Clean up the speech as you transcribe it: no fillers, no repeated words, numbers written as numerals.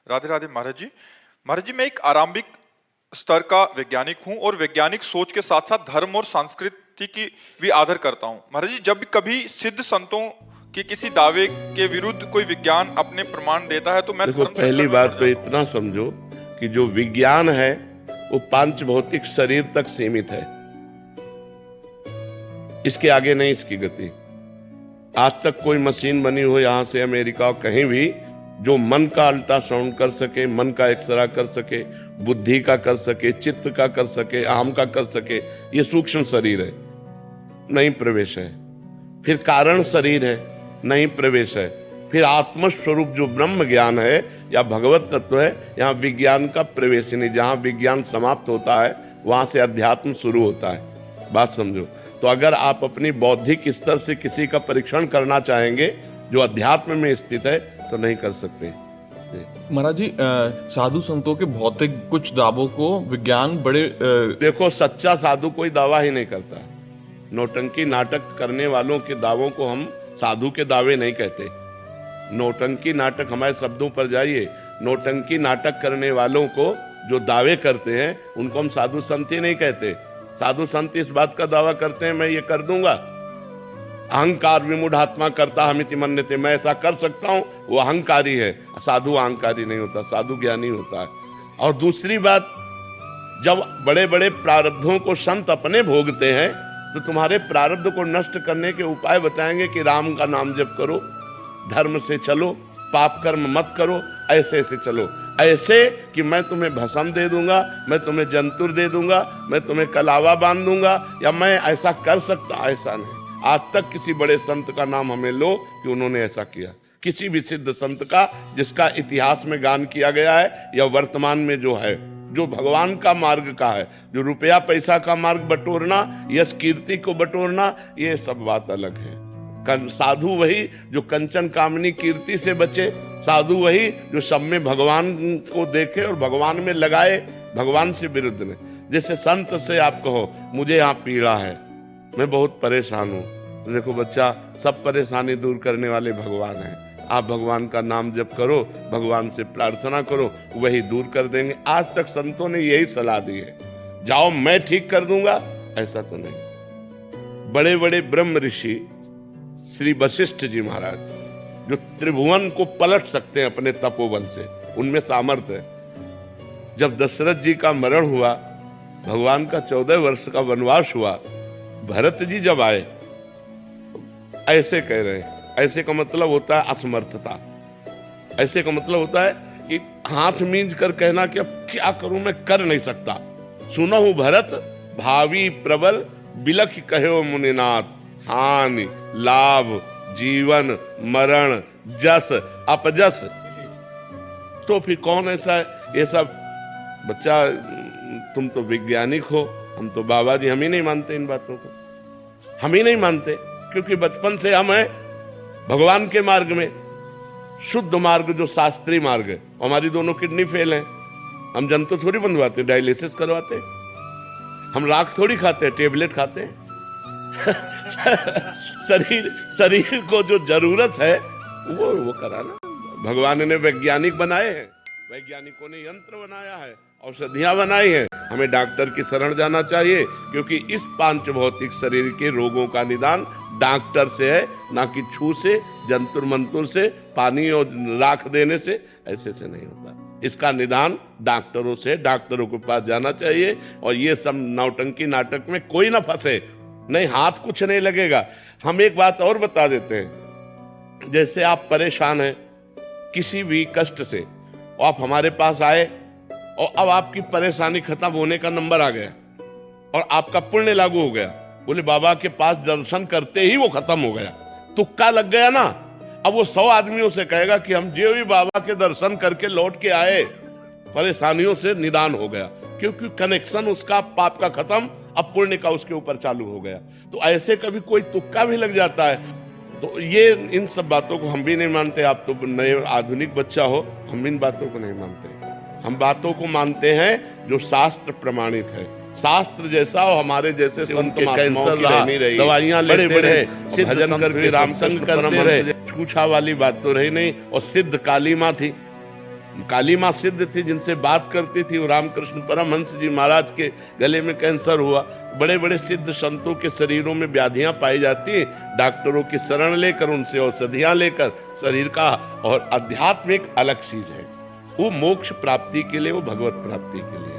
राधे राधे महाराज जी। महाराज जी, मैं एक आरंभिक स्तर का वैज्ञानिक हूं और वैज्ञानिक सोच के साथ साथ धर्म और संस्कृति की भी आदर करता हूं। महाराज जी, जब कभी सिद्ध संतों के किसी दावे के विरुद्ध कोई विज्ञान अपने प्रमाण देता है तो मैं देखो, पहली बात तो इतना समझो कि जो विज्ञान है वो पांच भौतिक शरीर तक सीमित है, इसके आगे नहीं इसकी गति। आज तक कोई मशीन बनी हो यहां से अमेरिका कहीं भी जो मन का अल्ट्रासाउंड कर सके, मन का एक्सरा कर सके, बुद्धि का कर सके, चित्त का कर सके, आम का कर सके, ये सूक्ष्म शरीर है, नहीं प्रवेश है। फिर कारण शरीर है, नहीं प्रवेश है। फिर आत्म स्वरूप जो ब्रह्म ज्ञान है या भगवत तत्व है, यहाँ विज्ञान का प्रवेश नहीं। जहां विज्ञान समाप्त होता है वहां से अध्यात्म शुरू होता है। बात समझो। तो अगर आप अपनी बौद्धिक स्तर से किसी का परीक्षण करना चाहेंगे जो अध्यात्म में स्थित है तो नहीं कर सकते। महाराज जी, साधु संतों के भौतिक कुछ दावों को विज्ञान बड़े देखो, सच्चा साधु कोई दावा ही नहीं करता। नौटंकी नाटक करने वालों के दावों को हम साधु के दावे नहीं कहते। नौटंकी नाटक, हमारे शब्दों पर जाइए, नौटंकी नाटक करने वालों को जो दावे करते हैं उनको हम साधु संत ही नहीं कहते। साधु संत इस बात का दावा करते हैं मैं ये कर दूंगा, अहंकार विमूढ़ात्मा करता हमिति मन्यते, मैं ऐसा कर सकता हूं, वो अहंकारी है। साधु अहंकारी नहीं होता, साधु ज्ञानी होता है। और दूसरी बात, जब बड़े बड़े प्रारब्धों को संत अपने भोगते हैं तो तुम्हारे प्रारब्ध को नष्ट करने के उपाय बताएंगे कि राम का नाम जप करो, धर्म से चलो, पाप कर्म मत करो, ऐसे ऐसे चलो। ऐसे कि मैं तुम्हें भस्म दे दूंगा, मैं तुम्हें जंतुर दे दूंगा, मैं तुम्हें कलावा बांध दूंगा, या मैं ऐसा कर सकता, ऐसा नहीं। आज तक किसी बड़े संत का नाम हमें लो कि उन्होंने ऐसा किया। किसी भी सिद्ध संत का जिसका इतिहास में गान किया गया है या वर्तमान में जो है, जो भगवान का मार्ग का है, जो रुपया पैसा का मार्ग बटोरना, यश कीर्ति को बटोरना, ये सब बात अलग है। साधु वही जो कंचन कामनी कीर्ति से बचे, साधु वही जो सब में भगवान को देखे और भगवान में लगाए, भगवान से विरुद्ध नहीं। जैसे संत से आप कहो मुझे यहाँ पीड़ा है, मैं बहुत परेशान हूँ, देखो बच्चा, सब परेशानी दूर करने वाले भगवान हैं। आप भगवान का नाम जप करो, भगवान से प्रार्थना करो, वही दूर कर देंगे। आज तक संतों ने यही सलाह दी है, जाओ मैं ठीक कर दूंगा, ऐसा तो नहीं। बड़े बड़े ब्रह्म ऋषि श्री वशिष्ठ जी महाराज जो त्रिभुवन को पलट सकते हैं अपने तपोबल से, उनमें सामर्थ्य है। जब दशरथ जी का मरण हुआ, भगवान का 14 वर्ष का वनवास हुआ, भरत जी जब आए, ऐसे कह रहे हैं, ऐसे का मतलब होता है असमर्थता, ऐसे का मतलब होता है कि हाथ मींज कर कहना कि अब क्या करूं, मैं कर नहीं सकता। सुनहु भरत भावी प्रबल बिलख कहो मुनिनाथ, हानि लाभ जीवन मरण जस अपजस। तो फिर कौन ऐसा है? ये सब बच्चा, तुम तो वैज्ञानिक हो, हम तो बाबा जी, हम ही नहीं मानते इन बातों को, हम ही नहीं मानते, क्योंकि बचपन से हम हैं भगवान के मार्ग में, शुद्ध मार्ग जो शास्त्रीय मार्ग है। हमारी दोनों किडनी फेल हैं, हम जंतु थोड़ी बंधवाते, डायलिसिस करवाते, हम राख थोड़ी खाते, टेबलेट खाते हैं। शरीर को जो जरूरत है वो कराना। भगवान ने वैज्ञानिक बनाए हैं, वैज्ञानिकों ने यंत्र बनाया है, औषधियां बनाई हैं। हमें डॉक्टर की शरण जाना चाहिए, क्योंकि इस पांच भौतिक शरीर के रोगों का निदान डॉक्टर से है, ना कि छू से, जंतुर मंतुर से, पानी और राख देने से, ऐसे से नहीं होता। इसका निदान डॉक्टरों से, डॉक्टरों के पास जाना चाहिए। और ये सब नौटंकी नाटक में कोई ना फंसे, नहीं, हाथ कुछ नहीं लगेगा। हम एक बात और बता देते हैं, जैसे आप परेशान हैं किसी भी कष्ट से, और आप हमारे पास आए और अब आपकी परेशानी खत्म होने का नंबर आ गया और आपका पुण्य लागू हो गया, बोले बाबा के पास दर्शन करते ही वो खत्म हो गया, तुक्का लग गया ना। अब वो 100 आदमियों से कहेगा कि हम जो भी बाबा के दर्शन करके लौट के आए, परेशानियों से निदान हो गया, क्योंकि कनेक्शन उसका पाप का खत्म, अब पुण्य का उसके ऊपर चालू हो गया। तो ऐसे कभी कोई तुक्का भी लग जाता है। तो ये इन सब बातों को हम भी नहीं मानते। आप तो नए आधुनिक बच्चा हो, हम इन बातों को नहीं मानते। हम बातों को मानते हैं जो शास्त्र प्रमाणित है। शास्त्र जैसा और हमारे जैसे संत महात्माओं की दवाइयां लेते रहे, सिद्ध भजन करके रामचंद्र करते रहे, छूछा वाली बात तो रही नहीं। और सिद्ध काली माँ थी, काली माँ सिद्ध थी जिनसे बात करती थी, वो रामकृष्ण परमहंस जी महाराज के गले में कैंसर हुआ। बड़े बड़े सिद्ध संतों के शरीरों में व्याधियां पाई जाती हैं, डॉक्टरों की शरण लेकर उनसे औषधियां लेकर शरीर का, और अध्यात्म एक अलग चीज है, वो मोक्ष प्राप्ति के लिए, वो भगवत प्राप्ति के लिए।